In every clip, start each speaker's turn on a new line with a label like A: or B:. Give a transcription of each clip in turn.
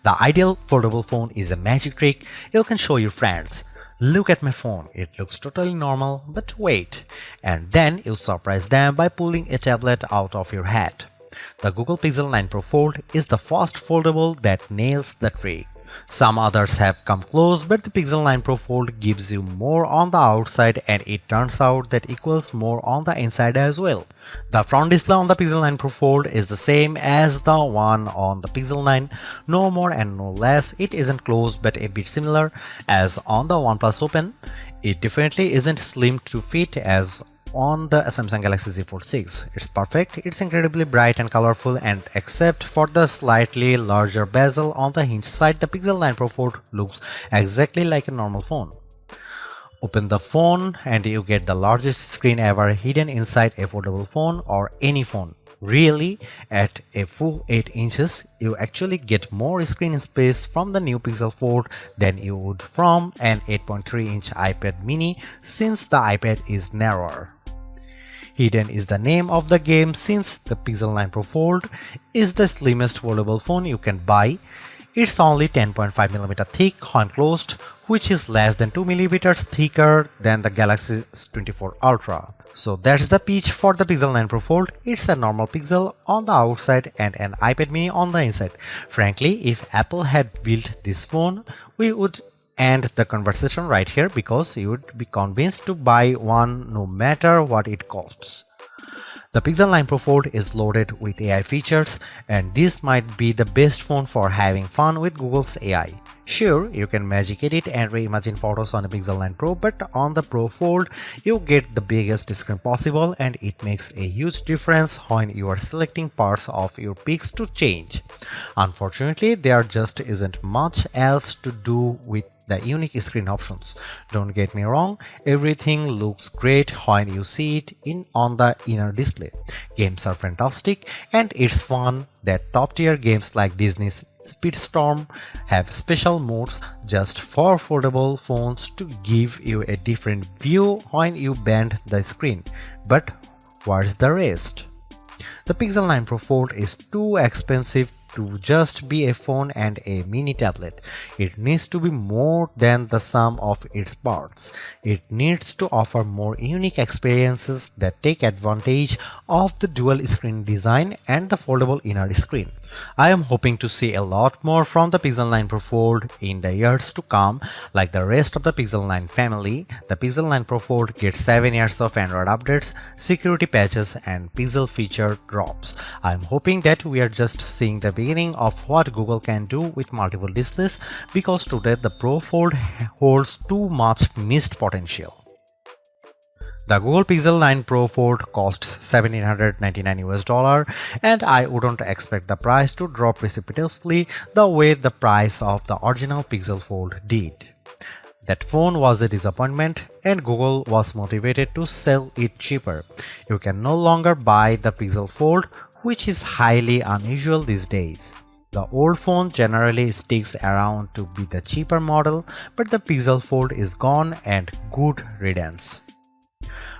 A: The ideal foldable phone is a magic trick you can show your friends. Look at my phone, it looks totally normal, but wait. And then you surprise them by pulling a tablet out of your hat. The Google Pixel 9 Pro Fold is the first foldable that nails the trick. Some others have come close, but the Pixel 9 Pro Fold gives you more on the outside, and it turns out that equals more on the inside as well. The front display on the Pixel 9 Pro Fold is the same as the one on the Pixel 9, no more and no less. It isn't close but a bit similar as on the OnePlus Open. It definitely isn't slim to fit as on the Samsung Galaxy Z Fold 6. It's perfect, it's incredibly bright and colorful, and except for the slightly larger bezel on the hinge side, the Pixel 9 Pro Fold looks exactly like a normal phone. Open the phone and you get the largest screen ever hidden inside a foldable phone or any phone. Really, at a full 8 inches, you actually get more screen space from the new Pixel Fold than you would from an 8.3-inch iPad mini, since the iPad is narrower. Hidden is the name of the game, since the Pixel 9 Pro Fold is the slimmest foldable phone you can buy. It's only 10.5mm thick when closed, which is less than 2mm thicker than the Galaxy S24 Ultra. So that's the pitch for the Pixel 9 Pro Fold. It's a normal Pixel on the outside and an iPad mini on the inside. Frankly, if Apple had built this phone, we would end the conversation right here, because you would be convinced to buy one no matter what it costs. The Pixel 9 Pro Fold is loaded with AI features, and this might be the best phone for having fun with Google's AI. Sure, you can magic edit and reimagine photos on a Pixel 9 Pro, but on the Pro Fold, you get the biggest screen possible, and it makes a huge difference when you are selecting parts of your pics to change. Unfortunately, there just isn't much else to do with the unique screen options. Don't get me wrong, everything looks great when you see it on the inner display. Games are fantastic, and it's fun that top-tier games like Disney's Speedstorm have special modes just for foldable phones to give you a different view when you bend the screen. But where's the rest? The Pixel 9 Pro Fold is too expensive to just be a phone and a mini tablet. It needs to be more than the sum of its parts. It needs to offer more unique experiences that take advantage of the dual screen design and the foldable inner screen. I am hoping to see a lot more from the Pixel 9 Pro Fold in the years to come. Like the rest of the Pixel 9 family, the Pixel 9 Pro Fold gets 7 years of Android updates, security patches, and Pixel feature drops. I am hoping that we are just seeing the beginning of what Google can do with multiple displays, because today the Pro Fold holds too much missed potential. The Google Pixel 9 Pro Fold costs $1,799, and I wouldn't expect the price to drop precipitously the way the price of the original Pixel Fold did. That phone was a disappointment, and Google was motivated to sell it cheaper. You can no longer buy the Pixel Fold, which is highly unusual these days. The old phone generally sticks around to be the cheaper model, but the Pixel Fold is gone, and good riddance.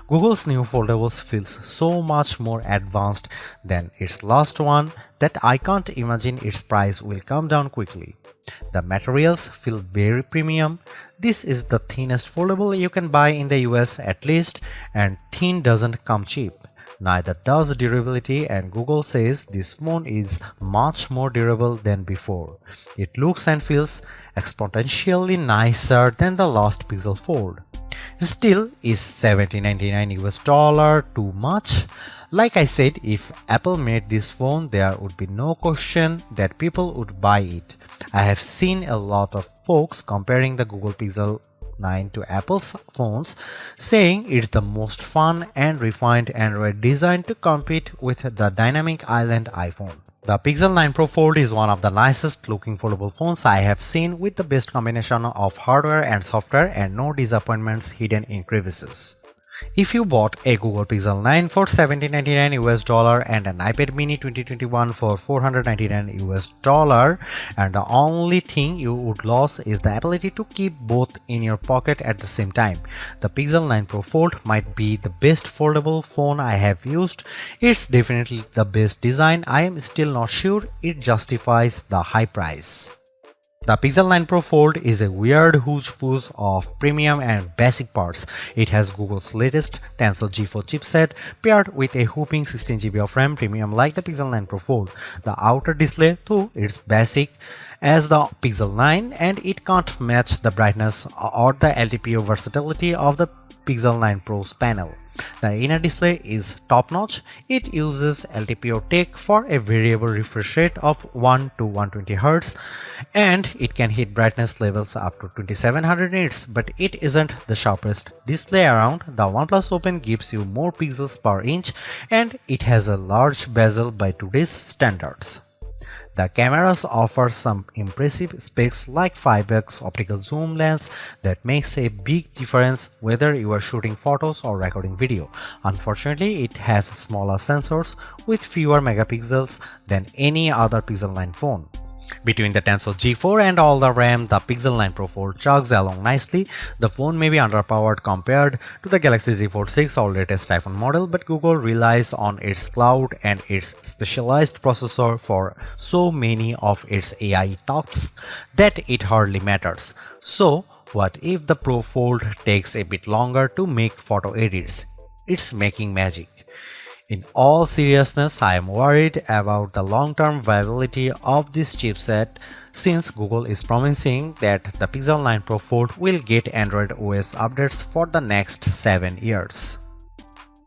A: Google's new foldables feels so much more advanced than its last one that I can't imagine its price will come down quickly. The materials feel very premium. This is the thinnest foldable you can buy in the US at least, and thin doesn't come cheap. Neither does durability, and Google says this phone is much more durable than before. It looks and feels exponentially nicer than the last Pixel Fold. Still, is $1,799 too much? Like I said, if Apple made this phone, there would be no question that people would buy it. I have seen a lot of folks comparing the Google Pixel 9 to Apple's phones, saying it's the most fun and refined Android design to compete with the dynamic island iPhone. The Pixel 9 Pro Fold is one of the nicest looking foldable phones I have seen, with the best combination of hardware and software and no disappointments hidden in crevices. If you bought a Google Pixel 9 for $1,799 and an iPad mini 2021 for $499, and the only thing you would lose is the ability to keep both in your pocket at the same time, the Pixel 9 Pro Fold might be the best foldable phone I have used. It's definitely the best design. I am still not sure it justifies the high price. The Pixel 9 Pro Fold is a weird hodgepodge of premium and basic parts. It has Google's latest Tensor G4 chipset paired with a whopping 16GB of RAM, premium like the Pixel 9 Pro Fold. The outer display, though, is basic as the Pixel 9 and it can't match the brightness or the LTPO versatility of the Pixel 9 Pro's panel. The inner display is top-notch. It uses LTPO tech for a variable refresh rate of 1 to 120Hz and it can hit brightness levels up to 2700 nits, but it isn't the sharpest display around. The OnePlus Open gives you more pixels per inch and it has a large bezel by today's standards. The cameras offer some impressive specs like 5x optical zoom lens that makes a big difference whether you are shooting photos or recording video. Unfortunately, it has smaller sensors with fewer megapixels than any other Pixel 9 phone. Between the Tensor G4 and all the RAM, the Pixel 9 Pro Fold chugs along nicely. The phone may be underpowered compared to the Galaxy Z Fold 6 or latest iPhone model, but Google relies on its cloud and its specialized processor for so many of its AI tasks that it hardly matters. So, what if the Pro Fold takes a bit longer to make photo edits? It's making magic. In all seriousness, I am worried about the long-term viability of this chipset since Google is promising that the Pixel 9 Pro Fold will get Android OS updates for the next 7 years.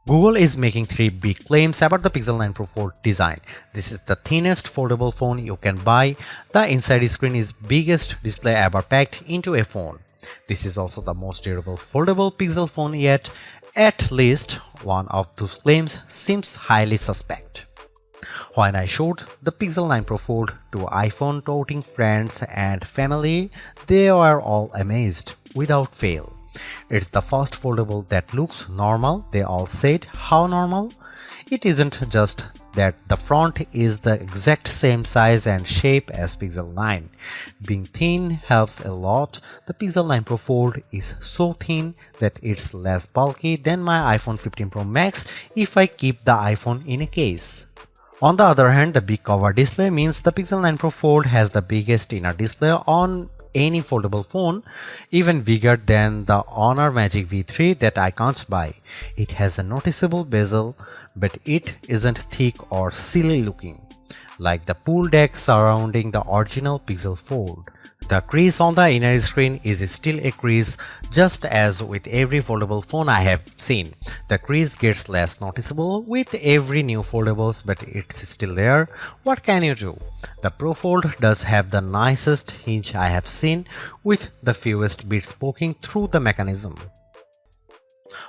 A: Google is making 3 big claims about the Pixel 9 Pro Fold design. This is the thinnest foldable phone you can buy. The inside screen is biggest display ever packed into a phone. This is also the most durable foldable Pixel phone yet. At least one of those claims seems highly suspect. When I showed the Pixel 9 Pro Fold to iPhone toting friends and family, they were all amazed without fail. It's the first foldable that looks normal. They all said, how normal? It isn't just that the front is the exact same size and shape as Pixel 9. Being thin helps a lot. The Pixel 9 Pro Fold is so thin that it's less bulky than my iPhone 15 Pro Max if I keep the iPhone in a case. On the other hand, the big cover display means the Pixel 9 Pro Fold has the biggest inner display on any foldable phone, even bigger than the Honor Magic V3 that I can't buy. It has a noticeable bezel, but it isn't thick or silly looking, like the pool deck surrounding the original Pixel Fold. The crease on the inner screen is still a crease, just as with every foldable phone I have seen. The crease gets less noticeable with every new foldables, but it's still there. What can you do? The Pro Fold does have the nicest hinge I have seen, with the fewest bits poking through the mechanism.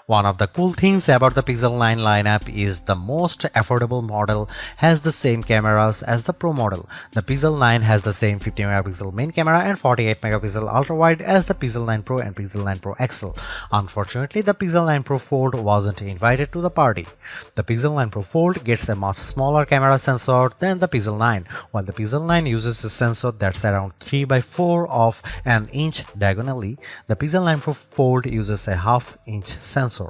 A: One of the cool things about the Pixel 9 lineup is the most affordable model has the same cameras as the Pro model. The Pixel 9 has the same 50MP main camera and 48MP ultra-wide as the Pixel 9 Pro and Pixel 9 Pro XL. Unfortunately, the Pixel 9 Pro Fold wasn't invited to the party. The Pixel 9 Pro Fold gets a much smaller camera sensor than the Pixel 9, while the Pixel 9 uses a sensor that's around 3/4 of an inch diagonally. The Pixel 9 Pro Fold uses a half-inch sensor.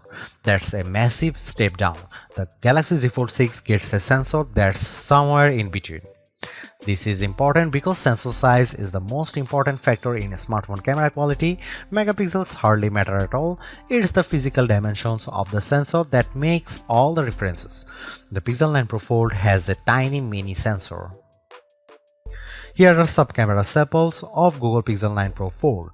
A: That's a massive step down. The Galaxy Z Fold 6 gets a sensor that's somewhere in between. This is important because sensor size is the most important factor in a smartphone camera quality. Megapixels hardly matter at all. It's the physical dimensions of the sensor that makes all the differences. The Pixel 9 Pro Fold has a tiny mini sensor. Here are some camera samples of Google Pixel 9 Pro Fold.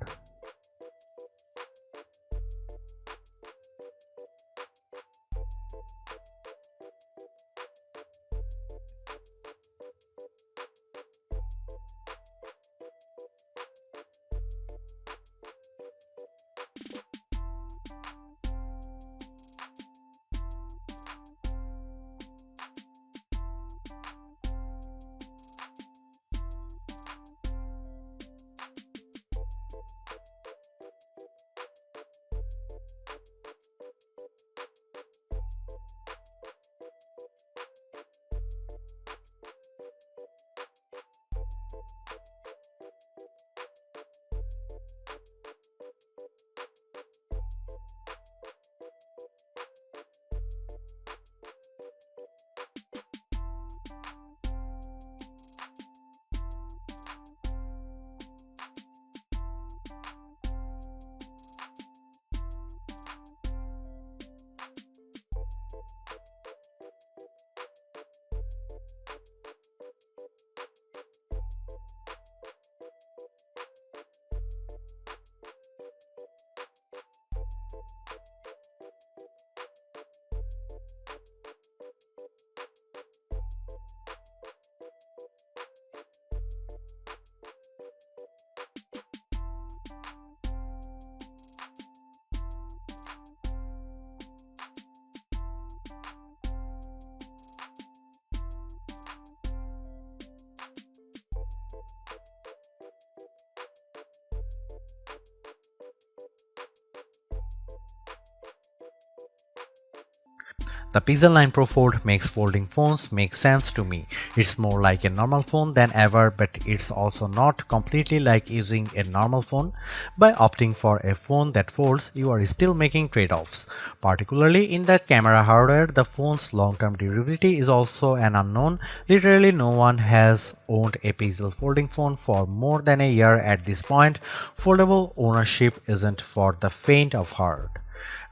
A: The Pixel 9 Pro Fold makes folding phones make sense to me. It's more like a normal phone than ever, but it's also not completely like using a normal phone. By opting for a phone that folds, you are still making trade-offs. Particularly in the camera hardware, the phone's long-term durability is also an unknown. Literally no one has owned a Pixel folding phone for more than a year at this point. Foldable ownership isn't for the faint of heart.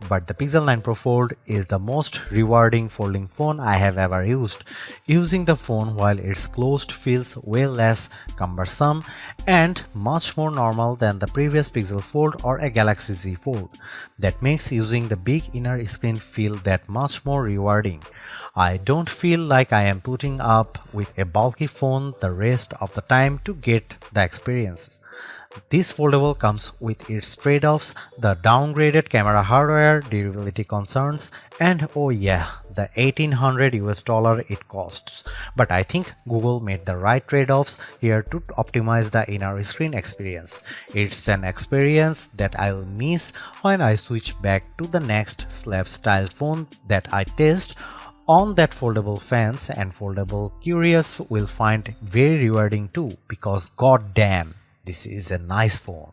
A: But the Pixel 9 Pro Fold is the most rewarding folding phone I have ever used. Using the phone while it's closed feels way less cumbersome and much more normal than the previous Pixel Fold or a Galaxy Z Fold. That makes using the big inner screen feel that much more rewarding. I don't feel like I am putting up with a bulky phone the rest of the time to get the experience. This foldable comes with its trade-offs, the downgraded camera hardware, durability concerns, and oh yeah, the $1800 it costs. But I think Google made the right trade-offs here to optimize the inner screen experience. It's an experience that I'll miss when I switch back to the next slab style phone that I test on that foldable fans, and foldable curious will find very rewarding too, because goddamn, this is a nice phone.